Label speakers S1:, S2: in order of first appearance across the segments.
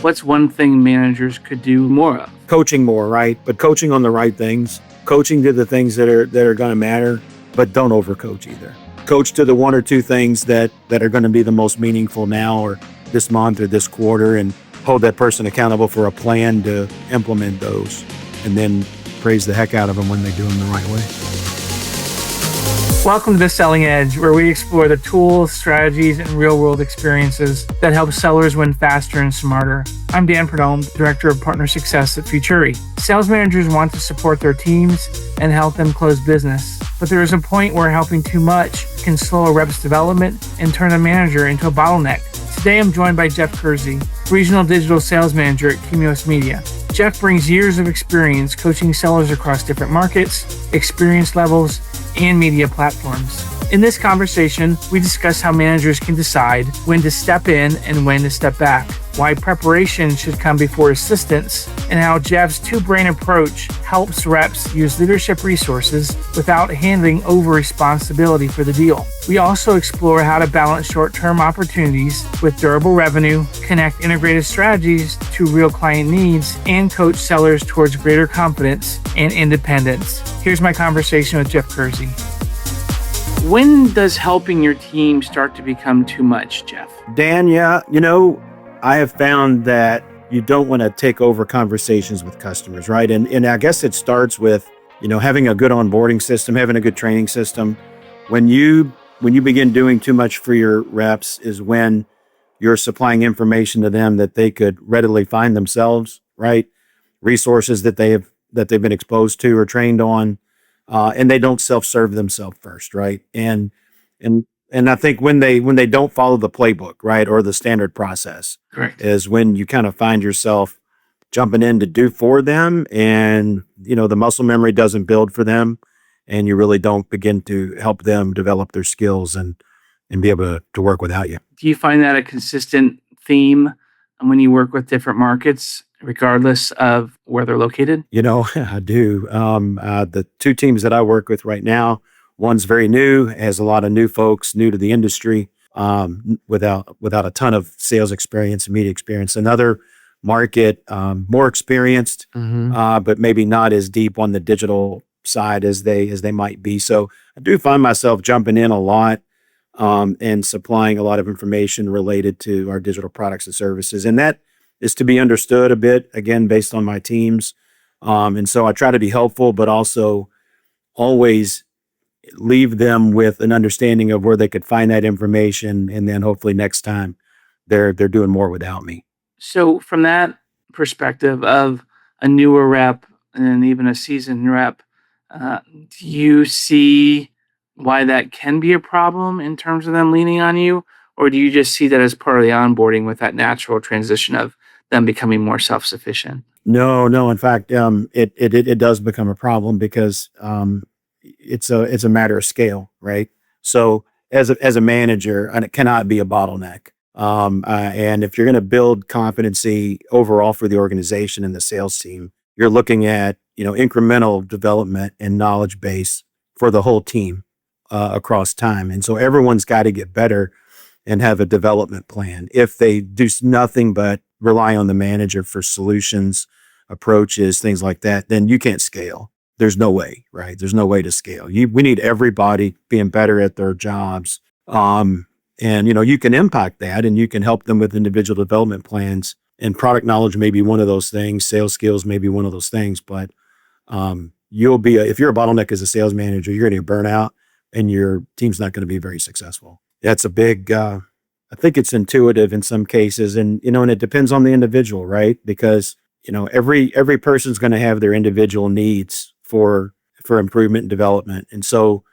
S1: What's one thing managers could do more of?
S2: Coaching more, right? But coaching on the right things. Coaching to the things that are going to matter, but don't overcoach either. Coach to the one or two things that are going to be the most meaningful now or this month or this quarter, and hold that person accountable for a plan to implement those, and then praise the heck out of them when they do them the right way.
S1: Welcome to The Selling Edge, where we explore the tools, strategies, and real-world experiences that help sellers win faster and smarter. I'm Dan Prudhomme, Director of Partner Success at Futuri. Sales managers want to support their teams and help them close business, but there is a point where helping too much can slow a rep's development and turn a manager into a bottleneck. Today, I'm joined by Jeff Kuerzi, Regional Digital Sales Manager at Cumulus Media. Jeff brings years of experience coaching sellers across different markets, experience levels, and media platforms. In this conversation, we discuss how managers can decide when to step in and when to step back, why preparation should come before assistance, and how Jeff's two-brain approach helps reps use leadership resources without handing over responsibility for the deal. We also explore how to balance short-term opportunities with durable revenue, connect integrated strategies to real client needs, and coach sellers towards greater confidence and independence. Here's my conversation with Jeff Kuerzi. When does helping your team start to become too much, Jeff?
S2: Dan, I have found that you don't want to take over conversations with customers, right? And I guess it starts with, having a good onboarding system, having a good training system. When you begin doing too much for your reps is when you're supplying information to them that they could readily find themselves, right? Resources that they've been exposed to or trained on, and they don't self-serve themselves first, right? And I think when they don't follow the playbook, right, or the standard process,
S1: correct,
S2: is when you kind of find yourself jumping in to do for them, and the muscle memory doesn't build for them, and you really don't begin to help them develop their skills and be able to work without you.
S1: Do you find that a consistent theme when you work with different markets, regardless of where they're located?
S2: I do. The two teams that I work with right now, one's very new, has a lot of new folks, new to the industry, without a ton of sales experience and media experience. Another market, more experienced, but maybe not as deep on the digital side as they might be. So I do find myself jumping in a lot and supplying a lot of information related to our digital products and services. And that is to be understood a bit, again, based on my teams. And so I try to be helpful, but also always leave them with an understanding of where they could find that information. And then hopefully next time they're doing more without me.
S1: So from that perspective of a newer rep and even a seasoned rep, do you see why that can be a problem in terms of them leaning on you? Or do you just see that as part of the onboarding with that natural transition of them becoming more self-sufficient?
S2: No. In fact, it does become a problem because it's a matter of scale, right? So as a manager, and it cannot be a bottleneck. And if you're going to build competency overall for the organization and the sales team, you're looking at incremental development and knowledge base for the whole team across time. And so everyone's got to get better and have a development plan. If they do nothing but rely on the manager for solutions, approaches, things like that, then you can't scale. There's no way, right? There's no way to scale. We need everybody being better at their jobs. And you can impact that, and you can help them with individual development plans, and product knowledge may be one of those things. Sales skills may be one of those things, but if you're a bottleneck as a sales manager, you're going to get burnout and your team's not going to be very successful. That's a big, I think it's intuitive in some cases, and it depends on the individual, right? Because every person's going to have their individual needs for improvement and development. And so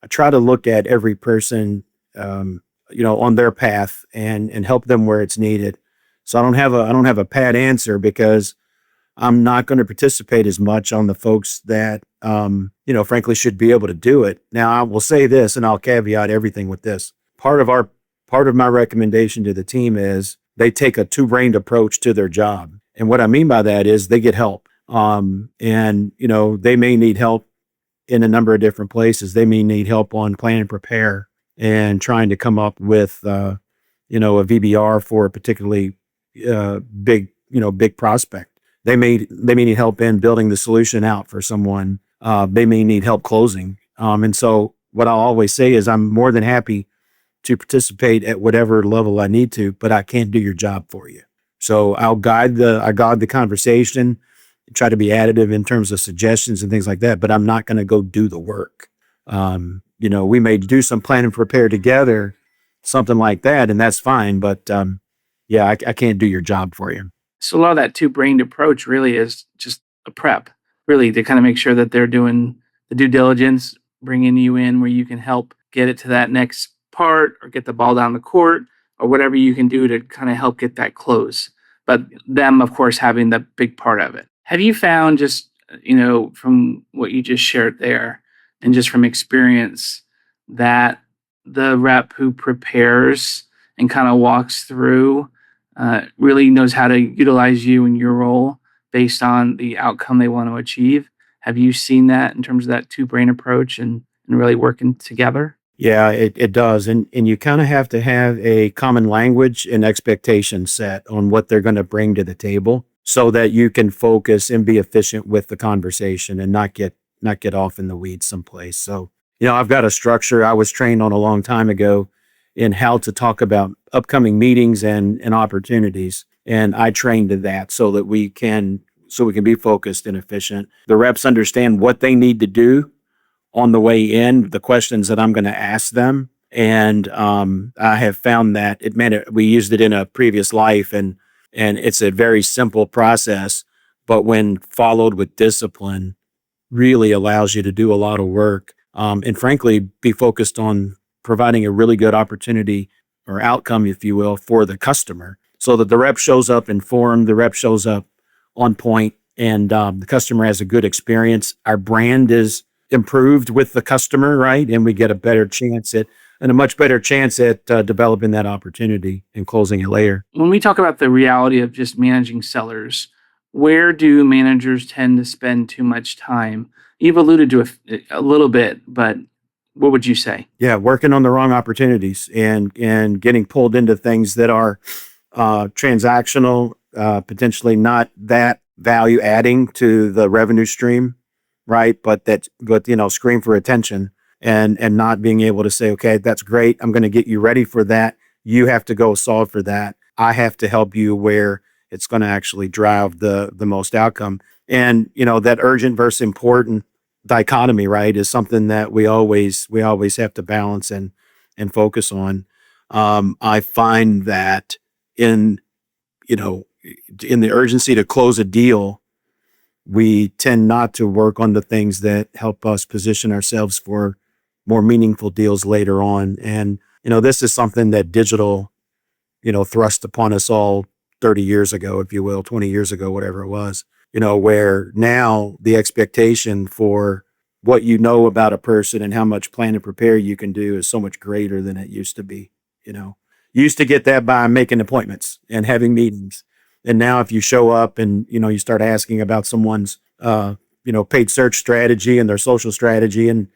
S2: I try to look at every person, on their path and help them where it's needed. So I don't have a pat answer because I'm not going to participate as much on the folks that, frankly should be able to do it. Now I will say this, and I'll caveat everything with this. Part of my recommendation to the team is they take a two-brained approach to their job. And what I mean by that is they get help. And they may need help in a number of different places. They may need help on plan and prepare and trying to come up with, a VBR for a particularly, big prospect. They may need help in building the solution out for someone. They may need help closing. And so what I'll always say is I'm more than happy to participate at whatever level I need to, but I can't do your job for you. So I guide the conversation, try to be additive in terms of suggestions and things like that, but I'm not going to go do the work. We may do some plan and prepare together, something like that, and that's fine. But yeah, I can't do your job for you.
S1: So a lot of that two-brained approach really is just a prep, really, to kind of make sure that they're doing the due diligence, bringing you in where you can help get it to that next part or get the ball down the court or whatever you can do to kind of help get that close. But them, of course, having the big part of it. Have you found just, from what you just shared there and just from experience that the rep who prepares and kind of walks through really knows how to utilize you in your role based on the outcome they want to achieve? Have you seen that in terms of that two-brain approach and really working together?
S2: Yeah, it does. And you kind of have to have a common language and expectation set on what they're going to bring to the table so that you can focus and be efficient with the conversation and not get off in the weeds someplace. So, I've got a structure I was trained on a long time ago in how to talk about upcoming meetings and opportunities. And I trained to that so we can be focused and efficient. The reps understand what they need to do on the way in, the questions that I'm going to ask them. And I have found that we used it in a previous life, and it's a very simple process, but when followed with discipline, really allows you to do a lot of work. And frankly, be focused on providing a really good opportunity or outcome, if you will, for the customer so that the rep shows up informed, the rep shows up on point, and the customer has a good experience. Our brand is improved with the customer, right? And we get a much better chance at developing that opportunity and closing it later.
S1: When we talk about the reality of just managing sellers, where do managers tend to spend too much time? You've alluded to a little bit, but what would you say?
S2: Yeah, working on the wrong opportunities and getting pulled into things that are transactional, potentially not that value adding to the revenue stream, right? But scream for attention and not being able to say, okay, that's great. I'm going to get you ready for that. You have to go solve for that. I have to help you where it's going to actually drive the most outcome. And, that urgent versus important dichotomy, right, is something that we always have to balance and focus on. I find that in the urgency to close a deal, we tend not to work on the things that help us position ourselves for more meaningful deals later on. And, this is something that digital, thrust upon us all 30 years ago, if you will, 20 years ago, whatever it was, where now the expectation for what about a person and how much plan and prepare you can do is so much greater than it used to be. You used to get that by making appointments and having meetings. And now if you show up and, you start asking about someone's, paid search strategy and their social strategy, and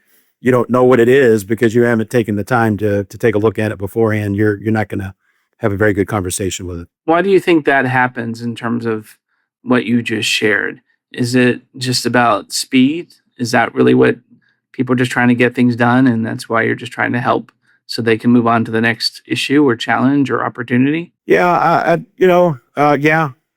S2: you don't know what it is because you haven't taken the time to take a look at it beforehand, you're not going to have a very good conversation with it.
S1: Why do you think that happens in terms of what you just shared? Is it just about speed? Is that really what people are just trying to get things done, and that's why you're just trying to help so they can move on to the next issue or challenge or opportunity?
S2: Yeah,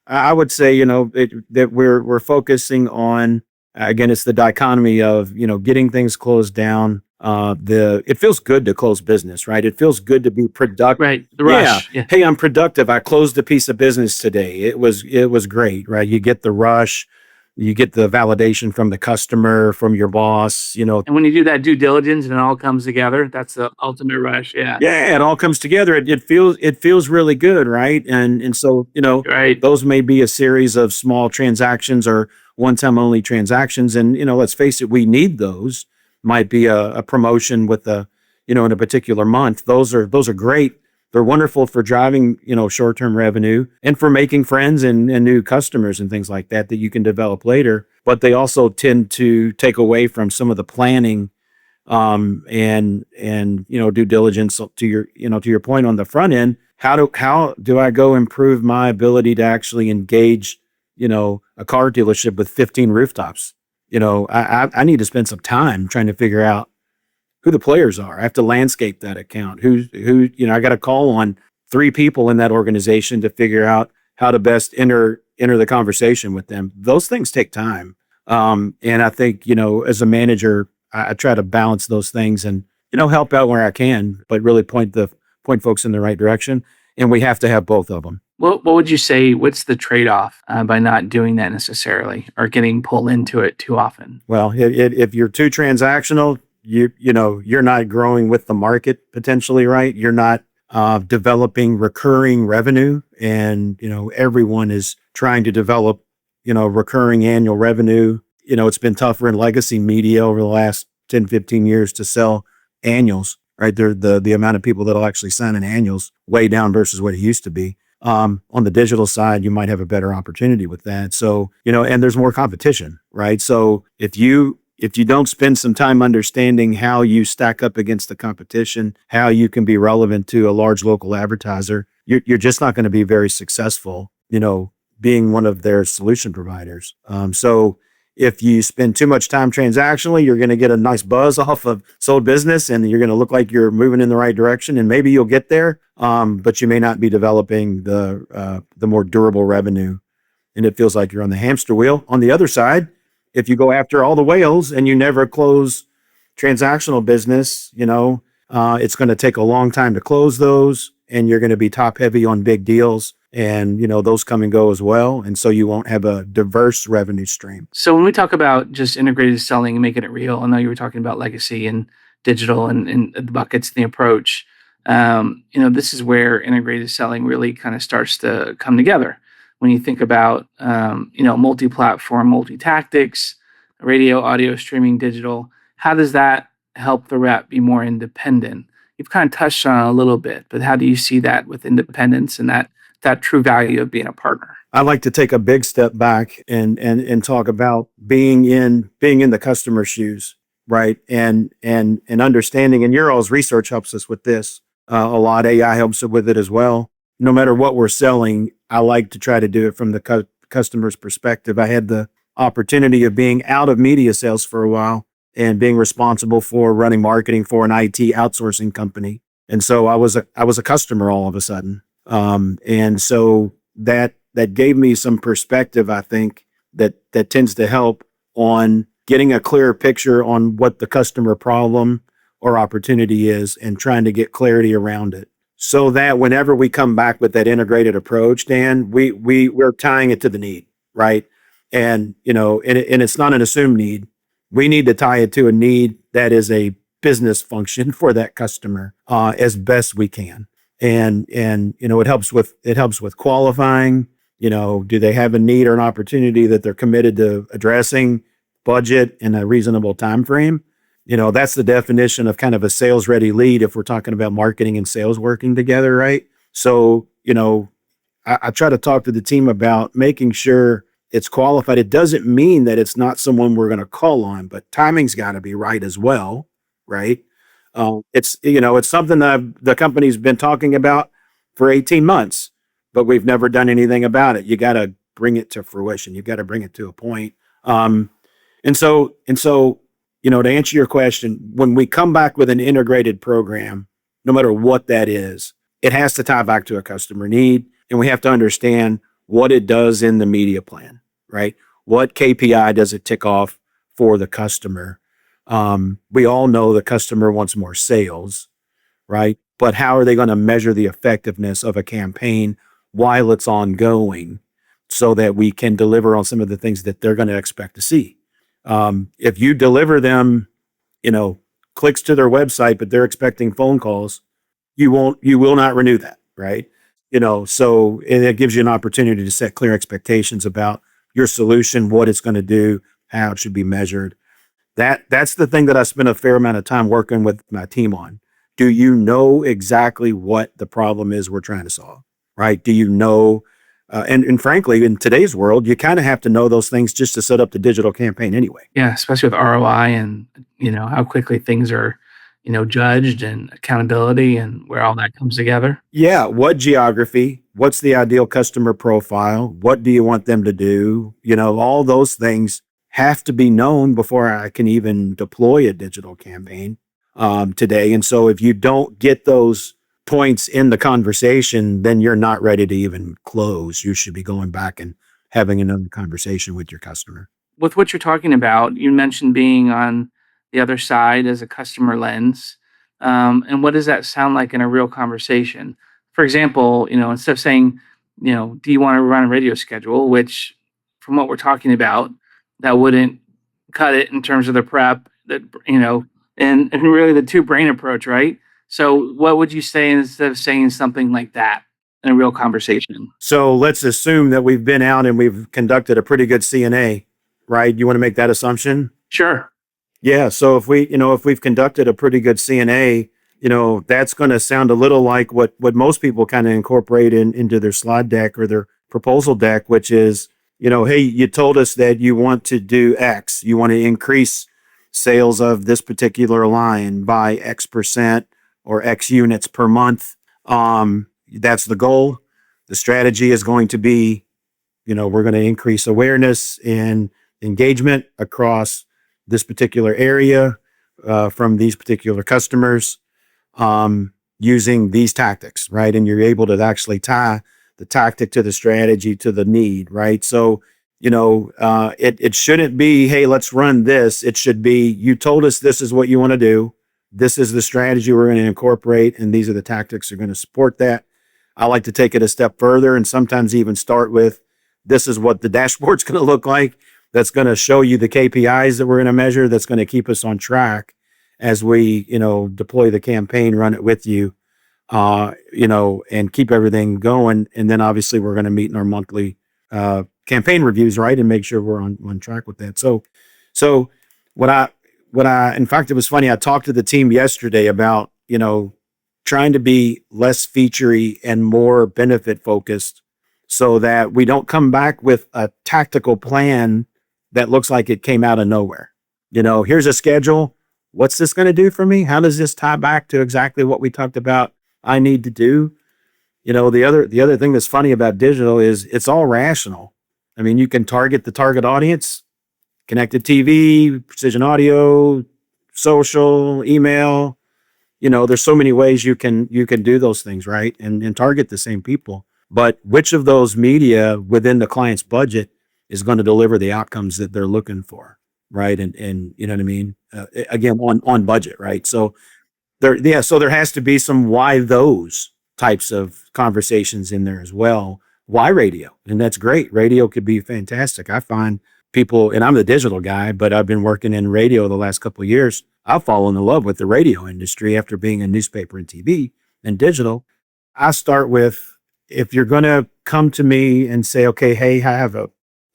S2: I would say that we're focusing on again. It's the dichotomy of getting things closed down. It feels good to close business, right? It feels good to be productive.
S1: Right, the rush.
S2: Yeah. Hey, I'm productive. I closed a piece of business today. It was great, right? You get the rush. You get the validation from the customer, from your boss,
S1: And when you do that due diligence and it all comes together, that's the ultimate rush. Yeah.
S2: Yeah, it all comes together. It feels really good, right? And so,
S1: Right.
S2: those may be a series of small transactions or one-time only transactions. And, let's face it, we need those. Might be a promotion with in a particular month. Those are great. They're wonderful for driving, short-term revenue and for making friends and new customers and things like that you can develop later. But they also tend to take away from some of the planning and due diligence to your point on the front end. how do I go improve my ability to actually engage, a car dealership with 15 rooftops? I need to spend some time trying to figure out who the players are. I have to landscape that account. I got to call on 3 people in that organization to figure out how to best enter the conversation with them. Those things take time. And I think, as a manager, I try to balance those things and, help out where I can, but really point folks in the right direction. And we have to have both of them.
S1: What would you say? What's the trade-off by not doing that necessarily or getting pulled into it too often?
S2: Well, if you're too transactional, you're not growing with the market potentially, right? You're not developing recurring revenue, and everyone is trying to develop recurring annual revenue. It's been tougher in legacy media over the last 10, 15 years to sell annuals, right? The amount of people that'll actually sign an annuals way down versus what it used to be. On the digital side, you might have a better opportunity with that. So, and there's more competition, right? So if you don't spend some time understanding how you stack up against the competition, how you can be relevant to a large local advertiser, you're just not going to be very successful, being one of their solution providers. So if you spend too much time transactionally, you're going to get a nice buzz off of sold business, and you're going to look like you're moving in the right direction, and maybe you'll get there, but you may not be developing the more durable revenue, and it feels like you're on the hamster wheel. On the other side, if you go after all the whales and you never close transactional business, it's going to take a long time to close those, and you're going to be top heavy on big deals, and those come and go as well, and so you won't have a diverse revenue stream.
S1: So when we talk about just integrated selling and making it real, I know you were talking about legacy and digital and the buckets and the approach. This is where integrated selling really kind of starts to come together. When you think about, multi-platform, multi-tactics, radio, audio, streaming, digital, how does that help the rep be more independent? You've kind of touched on it a little bit, but how do you see that with independence and that true value of being a partner?
S2: I like to take a big step back and talk about being in the customer's shoes, right? And understanding, and your all's research helps us with this a lot. AI helps with it as well. No matter what we're selling, I like to try to do it from the customer's perspective. I had the opportunity of being out of media sales for a while and being responsible for running marketing for an IT outsourcing company. And so I was a customer all of a sudden. And so that gave me some perspective, I think, that tends to help on getting a clearer picture on what the customer problem or opportunity is and trying to get clarity around it. So that whenever we come back with that integrated approach, Dan, we're tying it to the need, right? And, and it's not an assumed need. We need to tie it to a need that is a business function for that customer, as best we can. And, it helps with qualifying, do they have a need or an opportunity that they're committed to addressing, budget in a reasonable time frame? That's the definition of kind of a sales ready lead if we're talking about marketing and sales working together, right? So, I try to talk to the team about making sure it's qualified. It doesn't mean that it's not someone we're going to call on, but timing's got to be right as well, right? It's something that the company's been talking about for 18 months, but we've never done anything about it. You got to bring it to fruition. You got to bring it to a point. And so, to answer your question, when we come back with an integrated program, no matter what that is, it has to tie back to a customer need, and we have to understand what it does in the media plan, right? What KPI does it tick off for the customer? We all know the customer wants more sales, right? But how are they going to measure the effectiveness of a campaign while it's ongoing so that we can deliver on some of the things that they're going to expect to see? If you deliver them, clicks to their website, but they're expecting phone calls, you will not renew that, right? So it gives you an opportunity to set clear expectations about your solution, what it's going to do, how it should be measured. That's the thing that I spent a fair amount of time working with my team on. Do you know exactly what the problem is we're trying to solve, right? Do you know, and frankly, in today's world, you kind of have to know those things just to set up the digital campaign anyway.
S1: Yeah, especially with ROI and how quickly things are judged and accountability and where all that comes together?
S2: Yeah. What geography? What's the ideal customer profile? What do you want them to do? All those things have to be known before I can even deploy a digital campaign today. And so if you don't get those points in the conversation, then you're not ready to even close. You should be going back and having another conversation with your customer.
S1: With what you're talking about, you mentioned being on the other side as a customer lens. And what does that sound like in a real conversation? For example, instead of saying, do you want to run a radio schedule, which from what we're talking about, that wouldn't cut it in terms of the prep and really the two brain approach, right? So what would you say instead of saying something like that in a real conversation?
S2: So let's assume that we've been out and we've conducted a pretty good CNA, right? You want to make that assumption?
S1: Sure.
S2: Yeah. So if we've conducted a pretty good CNA, that's going to sound a little like what most people kind of incorporate into their slide deck or their proposal deck, which is, hey, you told us that you want to do X. You want to increase sales of this particular line by X% or X units per month. That's the goal. The strategy is going to be, we're going to increase awareness and engagement across this particular area from these particular customers using these tactics, right? And you're able to actually tie the tactic to the strategy to the need, right? So, it shouldn't be, hey, let's run this. It should be, you told us this is what you want to do. This is the strategy we're going to incorporate, and these are the tactics that are going to support that. I like to take it a step further and sometimes even start with, this is what the dashboard's going to look like. That's going to show you the KPIs that we're going to measure. That's going to keep us on track as we, deploy the campaign, run it with you, and keep everything going. And then obviously we're going to meet in our monthly campaign reviews, right, and make sure we're on track with that. So in fact, it was funny. I talked to the team yesterday about, trying to be less featurey and more benefit focused so that we don't come back with a tactical plan that looks like it came out of nowhere. Here's a schedule. What's this going to do for me? How does this tie back to exactly what we talked about I need to do? The other thing that's funny about digital is it's all rational. I mean, you can target the target audience, connected TV, precision audio, social, email. There's so many ways you can do those things, right? And target the same people. But which of those media within the client's budget is going to deliver the outcomes that they're looking for, right? And you know what I mean? Again, on budget, right? So there has to be some why those types of conversations in there as well. Why radio? And that's great. Radio could be fantastic. I find people, and I'm the digital guy, but I've been working in radio the last couple of years. I've fallen in love with the radio industry after being in newspaper and TV and digital. I start with, if you're going to come to me and say, okay, hey, I have a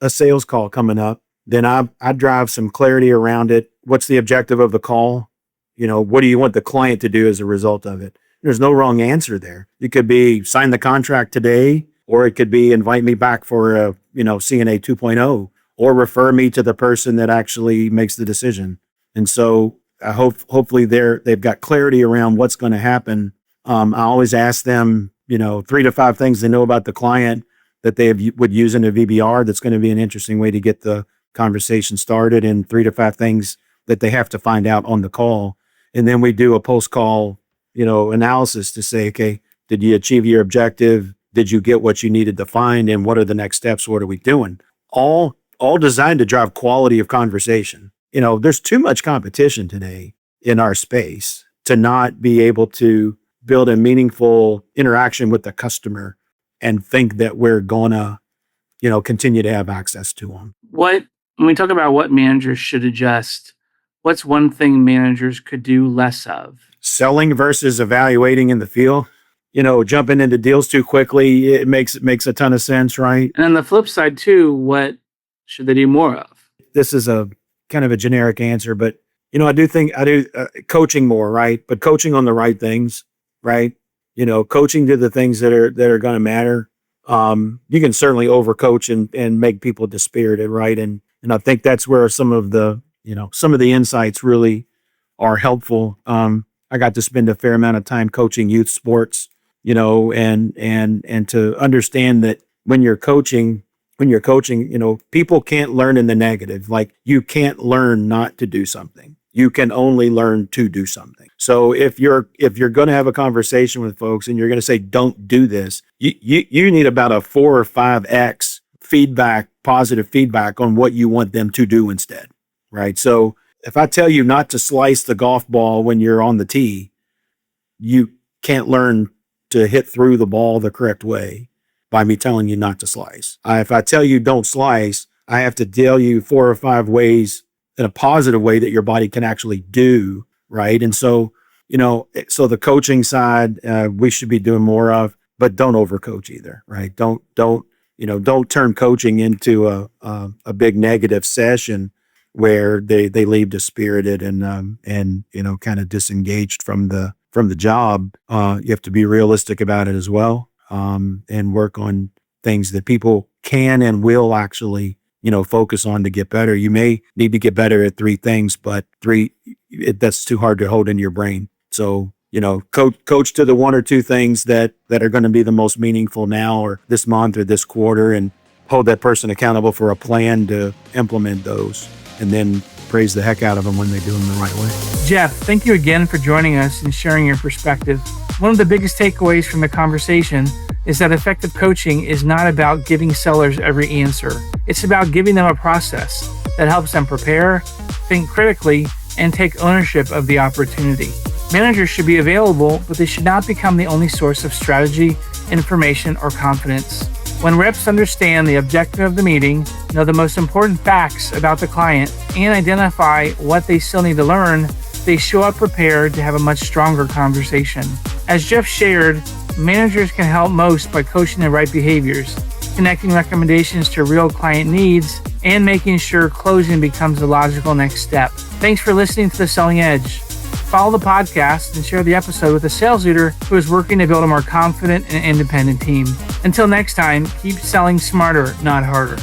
S2: sales call coming up, then I drive some clarity around it. What's the objective of the call? What do you want the client to do as a result of it? There's no wrong answer there. It could be sign the contract today, or it could be invite me back for a, CNA 2.0, or refer me to the person that actually makes the decision. And so I hopefully they've got clarity around what's going to happen. I always ask them, 3 to 5 things they know about the client that they would use in a VBR. That's going to be an interesting way to get the conversation started, and 3 to 5 things that they have to find out on the call. And then we do a post-call, analysis to say, okay, did you achieve your objective? Did you get what you needed to find? And what are the next steps? What are we doing? All designed to drive quality of conversation. There's too much competition today in our space to not be able to build a meaningful interaction with the customer and think that we're gonna, continue to have access to them.
S1: When we talk about what managers should adjust, what's one thing managers could do less of?
S2: Selling versus evaluating in the field. Jumping into deals too quickly, it makes a ton of sense, right?
S1: And on the flip side too, what should they do more of?
S2: This is a kind of a generic answer, but I do coaching more, right? But coaching on the right things, right? Coaching to the things that are going to matter. You can certainly overcoach and make people dispirited, right? And I think that's where some of the insights really are helpful. I got to spend a fair amount of time coaching youth sports, you know, and to understand that when you're coaching, you know, people can't learn in the negative. Like, you can't learn not to do something. You can only learn to do something. So if you're going to have a conversation with folks and you're going to say, don't do this, you need about a 4 or 5x feedback, positive feedback on what you want them to do instead, right? So if I tell you not to slice the golf ball when you're on the tee, you can't learn to hit through the ball the correct way by me telling you not to slice. If I tell you don't slice, I have to tell you 4 or 5 ways in a positive way that your body can actually do, right? And so, you know, so the coaching side, we should be doing more of, but don't overcoach either, right? Don't turn coaching into a big negative session where they leave dispirited and you know, kind of disengaged from the job. You have to be realistic about it as well, and work on things that people can and will actually, you know, focus on to get better. You may need to get better at 3 things, but that's too hard to hold in your brain. So, you know, coach to the 1 or 2 things that are going to be the most meaningful now or this month or this quarter, and hold that person accountable for a plan to implement those, and then praise the heck out of them when they do them the right way.
S1: Jeff, thank you again for joining us and sharing your perspective. One of the biggest takeaways from the conversation is that effective coaching is not about giving sellers every answer. It's about giving them a process that helps them prepare, think critically, and take ownership of the opportunity. Managers should be available, but they should not become the only source of strategy, information, or confidence. When reps understand the objective of the meeting, know the most important facts about the client, and identify what they still need to learn, they show up prepared to have a much stronger conversation. As Jeff shared, managers can help most by coaching the right behaviors, connecting recommendations to real client needs, and making sure closing becomes the logical next step. Thanks for listening to The Selling Edge. Follow the podcast and share the episode with a sales leader who is working to build a more confident and independent team. Until next time, keep selling smarter, not harder.